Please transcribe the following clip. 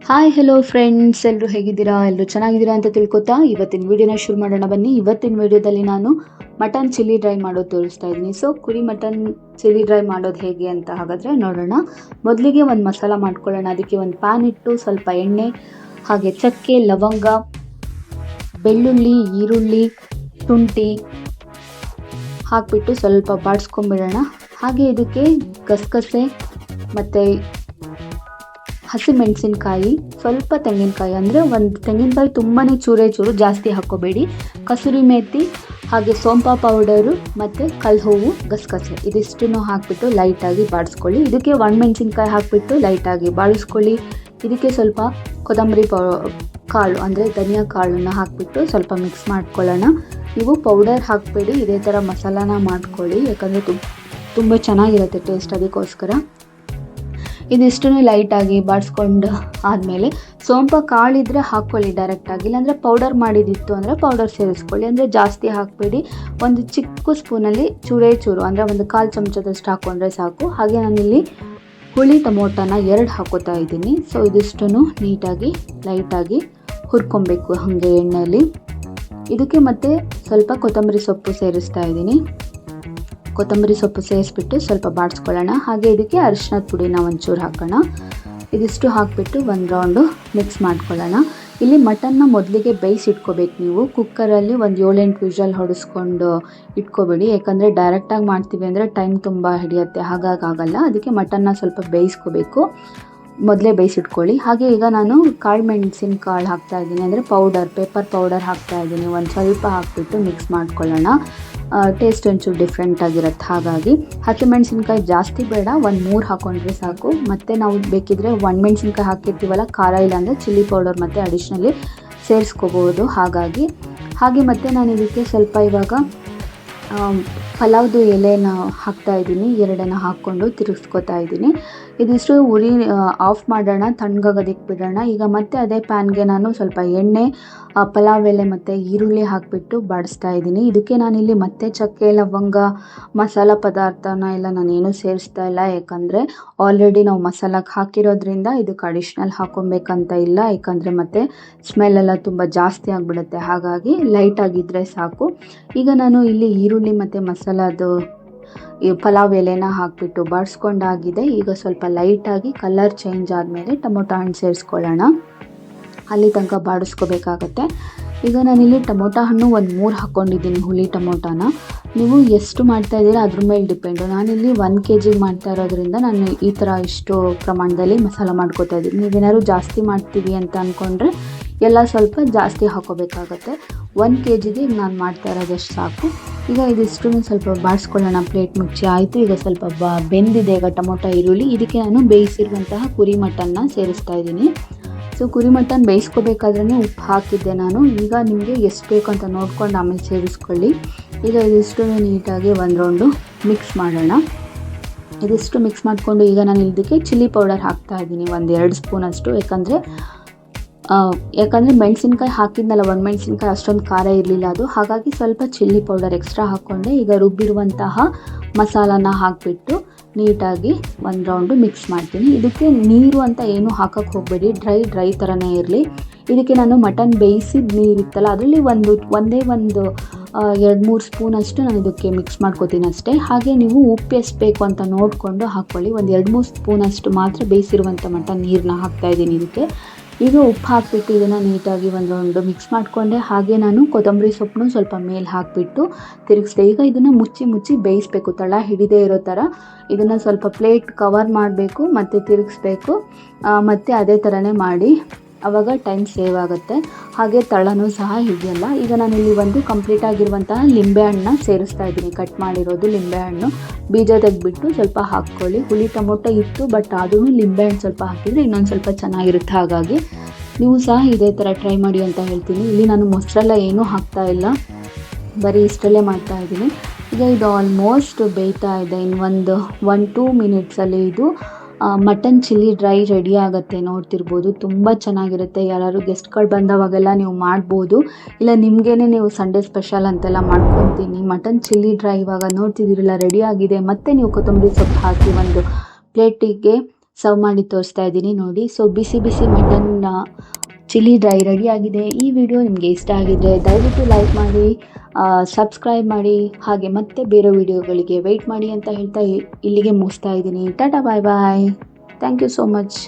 Hi hello friends, ಎಲ್ಲರೂ ಹೇಗಿದ್ದೀರಾ? ಎಲ್ಲರೂ ಚೆನ್ನಾಗಿದ್ದೀರಾ ಅಂತ ತಿಳ್ಕೊತಾ ಇವತ್ತಿನ ವಿಡಿಯೋನ ಶುರು ಮಾಡೋಣ ಬನ್ನಿ. ಇವತ್ತಿನ ವಿಡಿಯೋದಲ್ಲಿ ನಾನು ಮಟನ್ ಚಿಲ್ಲಿ ಡ್ರೈ ಮಾಡೋದು ತೋರಿಸ್ತಾ ಇದ್ದೀನಿ. ಸೊ ಕುರಿ ಮಟನ್ ಚಿಲ್ಲಿ ಡ್ರೈ ಮಾಡೋದು ಹೇಗೆ ಅಂತ ಹಾಗಾದರೆ ನೋಡೋಣ. ಮೊದಲಿಗೆ ಒಂದು ಮಸಾಲ ಮಾಡ್ಕೊಳ್ಳೋಣ. ಅದಕ್ಕೆ ಒಂದು ಪ್ಯಾನ್ ಇಟ್ಟು ಸ್ವಲ್ಪ ಎಣ್ಣೆ, ಹಾಗೆ ಚಕ್ಕೆ, ಲವಂಗ, ಬೆಳ್ಳುಳ್ಳಿ, ಈರುಳ್ಳಿ, ಶುಂಠಿ ಹಾಕಿಬಿಟ್ಟು ಸ್ವಲ್ಪ ಬಾಡಿಸ್ಕೊಂಬಿಡೋಣ. ಹಾಗೆ ಇದಕ್ಕೆ ಗಸಗಸೆ ಮತ್ತು ಹಸಿಮೆಣಸಿನ್ಕಾಯಿ, ಸ್ವಲ್ಪ ತೆಂಗಿನಕಾಯಿ, ಅಂದರೆ ಒಂದು ತೆಂಗಿನಕಾಯಿ ತುಂಬಾ ಚೂರು ಜಾಸ್ತಿ ಹಾಕ್ಕೋಬೇಡಿ, ಕಸೂರಿ ಮೇಥಿ, ಹಾಗೆ ಸೋಂಪ ಪೌಡರು ಮತ್ತು ಕಲ್ಹೋವು, ಗಸಗಸೆ ಇದಿಷ್ಟನ್ನು ಹಾಕಿಬಿಟ್ಟು ಲೈಟಾಗಿ ಬಾಡಿಸ್ಕೊಳ್ಳಿ. ಇದಕ್ಕೆ ಒಣಮೆಣಸಿನ್ಕಾಯಿ ಹಾಕಿಬಿಟ್ಟು ಲೈಟಾಗಿ ಬಾಡಿಸ್ಕೊಳ್ಳಿ. ಇದಕ್ಕೆ ಸ್ವಲ್ಪ ಕೊತ್ತಂಬರಿ ಕಾಳು ಅಂದರೆ ಧನಿಯಾ ಕಾಳನ್ನು ಹಾಕಿಬಿಟ್ಟು ಸ್ವಲ್ಪ ಮಿಕ್ಸ್ ಮಾಡ್ಕೊಳ್ಳೋಣ. ನೀವು ಪೌಡರ್ ಹಾಕಬೇಡಿ, ಇದೇ ಥರ ಮಸಾಲಾನ ಮಾಡ್ಕೊಳ್ಳಿ, ಯಾಕಂದರೆ ತುಂಬ ಚೆನ್ನಾಗಿರುತ್ತೆ ಟೇಸ್ಟ್. ಅದಕ್ಕೋಸ್ಕರ ಇದಿಷ್ಟನ್ನು ಲೈಟಾಗಿ ಬಾಡಿಸ್ಕೊಂಡು ಆದಮೇಲೆ ಸೋಂಪ ಕಾಳಿದ್ರೆ ಹಾಕ್ಕೊಳ್ಳಿ ಡೈರೆಕ್ಟಾಗಿ, ಇಲ್ಲಾಂದರೆ ಪೌಡರ್ ಮಾಡಿದಿತ್ತು ಅಂದರೆ ಪೌಡರ್ ಸೇರಿಸ್ಕೊಳ್ಳಿ, ಅಂದರೆ ಜಾಸ್ತಿ ಹಾಕಬೇಡಿ. ಒಂದು ಚಿಕ್ಕ ಸ್ಪೂನಲ್ಲಿ ಚೂರು ಅಂದರೆ ಒಂದು 1/4 ಚಮಚದಷ್ಟು ಹಾಕ್ಕೊಂಡ್ರೆ ಸಾಕು. ಹಾಗೆ ನಾನಿಲ್ಲಿ ಹುಳಿ ಟೊಮೊಟೊನ 2 ಹಾಕೋತಾ ಇದ್ದೀನಿ. ಸೊ ಇದಿಷ್ಟನ್ನು ನೀಟಾಗಿ ಲೈಟಾಗಿ ಹುರ್ಕೊಬೇಕು ಹಾಗೆ ಎಣ್ಣೆಯಲ್ಲಿ. ಇದಕ್ಕೆ ಮತ್ತೆ ಸ್ವಲ್ಪ ಕೊತ್ತಂಬರಿ ಸೊಪ್ಪು ಸೇರಿಸ್ತಾ ಇದ್ದೀನಿ. ಕೊತ್ತಂಬರಿ ಸೊಪ್ಪು ಸೇರಿಸ್ಬಿಟ್ಟು ಸ್ವಲ್ಪ ಬಾಡಿಸ್ಕೊಳ್ಳೋಣ. ಹಾಗೆ ಇದಕ್ಕೆ ಅರಿಶಿನದ ಪುಡಿನ ಒಂಚೂರು ಹಾಕೋಣ. ಇದಿಷ್ಟು ಹಾಕಿಬಿಟ್ಟು ಒಂದು ರೌಂಡು ಮಿಕ್ಸ್ ಮಾಡ್ಕೊಳ್ಳೋಣ. ಇಲ್ಲಿ ಮಟನ್ನ ಮೊದಲಿಗೆ ಬೇಯಿಸಿಟ್ಕೋಬೇಕು. ನೀವು ಕುಕ್ಕರಲ್ಲಿ ಒಂದು 7-8 ವಿಷಲ್ ಹೊಡಿಸ್ಕೊಂಡು ಇಟ್ಕೋಬೇಡಿ, ಯಾಕಂದರೆ ಡೈರೆಕ್ಟಾಗಿ ಮಾಡ್ತೀವಿ ಅಂದರೆ ಟೈಮ್ ತುಂಬ ಹಿಡಿಯುತ್ತೆ, ಹಾಗಾಗಲ್ಲ. ಅದಕ್ಕೆ ಮಟನ್ನ ಸ್ವಲ್ಪ ಬೇಯಿಸ್ಕೋಬೇಕು, ಮೊದಲೇ ಬೇಯಿಸಿಟ್ಕೊಳ್ಳಿ. ಹಾಗೆ ಈಗ ನಾನು ಕಾಳು ಮೆಣಸಿನ ಕಾಳು ಹಾಕ್ತಾಯಿದ್ದೀನಿ, ಅಂದರೆ ಪೇಪರ್ ಪೌಡರ್ ಹಾಕ್ತಾಯಿದ್ದೀನಿ. ಒಂದು ಸ್ವಲ್ಪ ಹಾಕಿಬಿಟ್ಟು ಮಿಕ್ಸ್ ಮಾಡ್ಕೊಳ್ಳೋಣ. ಟೇಸ್ಟ್ ಒಂಚೂರು ಡಿಫ್ರೆಂಟ್ ಆಗಿರುತ್ತೆ. ಹಾಗಾಗಿ ಹಸಿಮೆಣಸಿನ್ಕಾಯಿ ಜಾಸ್ತಿ ಬೇಡ, ಒಂದು 3 ಹಾಕ್ಕೊಂಡ್ರೆ ಸಾಕು. ಮತ್ತು ನಾವು ಬೇಕಿದ್ರೆ ಒಣಮೆಣಸಿನ್ಕಾಯಿ ಹಾಕಿರ್ತೀವಲ್ಲ, ಖಾರ ಇಲ್ಲ ಅಂದರೆ ಚಿಲ್ಲಿ ಪೌಡರ್ ಮತ್ತು ಅಡಿಷ್ನಲಿ ಸೇರಿಸ್ಕೋಬೋದು. ಹಾಗೆ ಮತ್ತು ನಾನು ಇದಕ್ಕೆ ಸ್ವಲ್ಪ ಇವಾಗ ಪಲಾವ್ದು ಎಲೆನ ಹಾಕ್ತಾಯಿದ್ದೀನಿ, 2 ಹಾಕ್ಕೊಂಡು ತಿರುಗಿಸ್ಕೊತಾ ಇದ್ದೀನಿ. ಇದಿಷ್ಟು ಉರಿ ಆಫ್ ಮಾಡೋಣ, ತಣ್ಣಗಾಗೋದಕ್ಕೆ ಬಿಡೋಣ. ಈಗ ಮತ್ತೆ ಅದೇ ಪ್ಯಾನ್ಗೆ ನಾನು ಸ್ವಲ್ಪ ಎಣ್ಣೆ, ಪಲಾವ್ ಎಲೆ ಮತ್ತು ಈರುಳ್ಳಿ ಹಾಕಿಬಿಟ್ಟು ಬಾಡಿಸ್ತಾ ಇದ್ದೀನಿ. ಇದಕ್ಕೆ ನಾನಿಲ್ಲಿ ಮತ್ತೆ ಚಕ್ಕೆ, ಲವಂಗ, ಮಸಾಲ ಪದಾರ್ಥನ ಎಲ್ಲ ನಾನೇನು ಸೇರಿಸ್ತಾ ಇಲ್ಲ, ಯಾಕಂದರೆ ಆಲ್ರೆಡಿ ನಾವು ಮಸಾಲಕ್ಕೆ ಹಾಕಿರೋದ್ರಿಂದ ಇದಕ್ಕೆ ಅಡಿಷ್ನಲ್ ಹಾಕ್ಕೊಬೇಕಂತ ಇಲ್ಲ, ಯಾಕಂದರೆ ಮತ್ತೆ ಸ್ಮೆಲ್ಲೆಲ್ಲ ತುಂಬ ಜಾಸ್ತಿ ಆಗಿಬಿಡುತ್ತೆ. ಹಾಗಾಗಿ ಲೈಟಾಗಿದ್ದರೆ ಸಾಕು. ಈಗ ನಾನು ಇಲ್ಲಿ ಈರುಳ್ಳಿ ಮತ್ತು ಮಸಾಲದು ಈ ಪಲಾವ್ ಎಲೆನ ಹಾಕಿಬಿಟ್ಟು ಬಾಡಿಸ್ಕೊಂಡಾಗಿದೆ. ಈಗ ಸ್ವಲ್ಪ ಲೈಟಾಗಿ ಕಲರ್ ಚೇಂಜ್ ಆದಮೇಲೆ ಟೊಮೊಟೊ ಹಣ್ಣು ಸೇರಿಸ್ಕೊಳ್ಳೋಣ. ಅಲ್ಲಿ ತನಕ ಬಾಡಿಸ್ಕೋಬೇಕಾಗತ್ತೆ. ಈಗ ನಾನಿಲ್ಲಿ ಟೊಮೊಟೊ ಹಣ್ಣು ಒಂದು 3 ಹಾಕ್ಕೊಂಡಿದ್ದೀನಿ, ಹುಳಿ ಟೊಮೊಟೊನ. ನೀವು ಎಷ್ಟು ಮಾಡ್ತಾಯಿದ್ದೀರಾ ಅದ್ರ ಮೇಲೆ ಡಿಪೆಂಡು. ನಾನಿಲ್ಲಿ 1 kg ಮಾಡ್ತಾ ಇರೋದ್ರಿಂದ ನಾನು ಈ ಥರ ಇಷ್ಟು ಪ್ರಮಾಣದಲ್ಲಿ ಮಸಾಲ ಮಾಡ್ಕೋತಾ ಇದ್ದೀನಿ. ನೀವೇನಾದ್ರು ಜಾಸ್ತಿ ಮಾಡ್ತೀವಿ ಅಂತ ಅಂದ್ಕೊಂಡ್ರೆ ಎಲ್ಲ ಸ್ವಲ್ಪ ಜಾಸ್ತಿ ಹಾಕೋಬೇಕಾಗತ್ತೆ. 1 kgಗೆ ನಾನು ಮಾಡ್ತಾ ಇರೋದಷ್ಟು ಸಾಕು. ಈಗ ಇದಿಷ್ಟನ್ನು ಸ್ವಲ್ಪ ಬಾಡಿಸ್ಕೊಳ್ಳೋಣ. ಪ್ಲೇಟ್ ಮುಚ್ಚಿ ಆಯಿತು. ಈಗ ಸ್ವಲ್ಪ ಬೆಂದಿದೆ ಈಗ ಟೊಮೊಟೊ, ಈರುಳ್ಳಿ. ಇದಕ್ಕೆ ನಾನು ಬೇಯಿಸಿರುವಂತಹ ಕುರಿ ಮಟನ್ನ ಸೇರಿಸ್ತಾ ಇದ್ದೀನಿ. ಸೊ ಕುರಿ ಮಟನ್ ಬೇಯಿಸ್ಕೋಬೇಕಾದ್ರೇ ಉಪ್ಪು ಹಾಕಿದ್ದೆ ನಾನು. ಈಗ ನಿಮಗೆ ಎಷ್ಟು ಬೇಕು ಅಂತ ನೋಡ್ಕೊಂಡು ಆಮೇಲೆ ಸೇರಿಸ್ಕೊಳ್ಳಿ. ಈಗ ಇದಿಷ್ಟು ನೀಟಾಗಿ ಒಂದು ರೌಂಡು ಮಿಕ್ಸ್ ಮಾಡೋಣ. ಇದಿಷ್ಟು ಮಿಕ್ಸ್ ಮಾಡಿಕೊಂಡು ಈಗ ನಾನು ಇದಕ್ಕೆ ಚಿಲ್ಲಿ ಪೌಡರ್ ಹಾಕ್ತಾ ಇದ್ದೀನಿ, ಒಂದು 2 ಸ್ಪೂನಷ್ಟು. ಯಾಕಂದರೆ ಮೆಣಸಿನ್ಕಾಯಿ ಹಾಕಿದ್ನಲ್ಲ, ಒಣಮೆಣಸಿನ್ಕಾಯಿ ಅಷ್ಟೊಂದು ಖಾರ ಇರಲಿಲ್ಲ ಅದು, ಹಾಗಾಗಿ ಸ್ವಲ್ಪ ಚಿಲ್ಲಿ ಪೌಡರ್ ಎಕ್ಸ್ಟ್ರಾ ಹಾಕ್ಕೊಂಡೆ. ಈಗ ರುಬ್ಬಿರುವಂತಹ ಮಸಾಲಾನ ಹಾಕಿಬಿಟ್ಟು ನೀಟಾಗಿ ಒಂದು ರೌಂಡು ಮಿಕ್ಸ್ ಮಾಡ್ತೀನಿ. ಇದಕ್ಕೆ ನೀರು ಅಂತ ಏನೂ ಹಾಕೋಕ್ಕೆ ಹೋಗಬೇಡಿ, ಡ್ರೈ ಥರನೇ ಇರಲಿ. ಇದಕ್ಕೆ ನಾನು ಮಟನ್ ಬೇಯಿಸಿದ ನೀರಿತ್ತಲ್ಲ, ಅದರಲ್ಲಿ ಒಂದೇ ಒಂದು 2-3 ಸ್ಪೂನಷ್ಟು ನಾನು ಇದಕ್ಕೆ ಮಿಕ್ಸ್ ಮಾಡ್ಕೋತೀನಿ ಅಷ್ಟೇ. ಹಾಗೆ ನೀವು ಉಪ್ಪು ಎಷ್ಟು ಬೇಕು ಅಂತ ನೋಡಿಕೊಂಡು ಹಾಕ್ಕೊಳ್ಳಿ. ಒಂದು 2-3 ಸ್ಪೂನಷ್ಟು ಮಾತ್ರ ಬೇಯಿಸಿರುವಂಥ ಮಟನ್ ನೀರನ್ನ ಹಾಕ್ತಾಯಿದ್ದೀನಿ ಇದಕ್ಕೆ. ಈಗ ಉಪ್ಪು ಹಾಕಿಬಿಟ್ಟು ಇದನ್ನು ನೀಟಾಗಿ ಒಂದು ರೌಂಡು ಮಿಕ್ಸ್ ಮಾಡಿಕೊಂಡೆ. ಹಾಗೆ ನಾನು ಕೊತ್ತಂಬರಿ ಸೊಪ್ಪನ್ನು ಸ್ವಲ್ಪ ಮೇಲೆ ಹಾಕಿಬಿಟ್ಟು ತಿರುಗಿಸ್ದೆ. ಈಗ ಇದನ್ನು ಮುಚ್ಚಿ ಬೇಯಿಸಬೇಕು, ತಳ ಹಿಡಿದೇ ಇರೋ ಥರ. ಇದನ್ನು ಸ್ವಲ್ಪ ಪ್ಲೇಟ್ ಕವರ್ ಮಾಡಬೇಕು ಮತ್ತು ತಿರುಗಿಸ್ಬೇಕು. ಮತ್ತು ಅದೇ ಥರನೇ ಮಾಡಿ, ಆವಾಗ ಟೈಮ್ ಸೇವ್ ಆಗುತ್ತೆ, ಹಾಗೆ ತಳನೂ ಸಹ ಹಿಡಿಯಲ್ಲ. ಈಗ ನಾನಿಲ್ಲಿ ಒಂದು ಕಂಪ್ಲೀಟ್ ಆಗಿರುವಂತಹ ಲಿಂಬೆಹಣ್ಣನ್ನ ಸೇರಿಸ್ತಾ ಇದ್ದೀನಿ, ಕಟ್ ಮಾಡಿರೋದು ಲಿಂಬೆಹಣ್ಣು. ಬೀಜ ತೆಗೆದ್ಬಿಟ್ಟು ಸ್ವಲ್ಪ ಹಾಕ್ಕೊಳ್ಳಿ. ಹುಳಿ ಟೊಮೊಟೊ ಇತ್ತು, ಬಟ್ ಅದೂ ಲಿಂಬೆಹಣ್ಣು ಸ್ವಲ್ಪ ಹಾಕಿದರೆ ಇನ್ನೊಂದು ಸ್ವಲ್ಪ ಚೆನ್ನಾಗಿರುತ್ತೆ. ಹಾಗಾಗಿ ನೀವು ಸಹ ಇದೇ ಥರ ಟ್ರೈ ಮಾಡಿ ಅಂತ ಹೇಳ್ತೀನಿ. ಇಲ್ಲಿ ನಾನು ಮೊಸರೆಲ್ಲ ಏನೂ ಹಾಕ್ತಾ ಇಲ್ಲ, ಬರೀ ಇಷ್ಟರಲ್ಲೇ ಮಾಡ್ತಾಯಿದ್ದೀನಿ. ಈಗ ಇದು ಆಲ್ಮೋಸ್ಟ್ ಬೇಯ್ತಾ ಇದೆ. ಇನ್ನು 1-2 ಮಿನಿಟ್ಸಲ್ಲಿ ಇದು ಮಟನ್ ಚಿಲ್ಲಿ ಡ್ರೈ ರೆಡಿ ಆಗುತ್ತೆ. ನೋಡ್ತಿರ್ಬೋದು, ತುಂಬ ಚೆನ್ನಾಗಿರುತ್ತೆ. ಯಾರಾದ್ರು ಗೆಸ್ಟ್ಗಳು ಬಂದವಾಗೆಲ್ಲ ನೀವು ಮಾಡ್ಬೋದು, ಇಲ್ಲ ನಿಮಗೇನೆ ನೀವು ಸಂಡೇ ಸ್ಪೆಷಲ್ ಅಂತೆಲ್ಲ ಮಾಡ್ಕೊತೀನಿ. ಮಟನ್ ಚಿಲ್ಲಿ ಡ್ರೈ ಇವಾಗ ನೋಡ್ತಿದ್ದೀರಲ್ಲ ರೆಡಿ ಆಗಿದೆ. ಮತ್ತು ನೀವು ಕೊತ್ತಂಬರಿ ಸೊಪ್ಪು ಹಾಕಿ ಒಂದು ಪ್ಲೇಟಿಗೆ ಸರ್ವ್ ಮಾಡಿ ತೋರಿಸ್ತಾ ಇದ್ದೀನಿ ನೋಡಿ. ಸೊ ಬಿಸಿ ಬಿಸಿ ಮಟನ್ ಚಿಲ್ಲಿ ಡ್ರೈ ರೆಡಿ ಆಗಿದೆ. ಈ ವಿಡಿಯೋ ನಿಮಗೆ ಇಷ್ಟ ಆಗಿದ್ರೆ ದಯವಿಟ್ಟು ಲೈಕ್ ಮಾಡಿ, ಸಬ್ಸ್ಕ್ರೈಬ್ ಮಾಡಿ, ಹಾಗೆ ಮತ್ತೆ ಬೇರೆ ವಿಡಿಯೋಗಳಿಗೆ ವೆಯ್ಟ್ ಮಾಡಿ ಅಂತ ಹೇಳ್ತಾ ಇಲ್ಲಿಗೆ ಮುಗಿಸ್ತಾ ಇದ್ದೀನಿ. Tata bye bye. Thank you so much.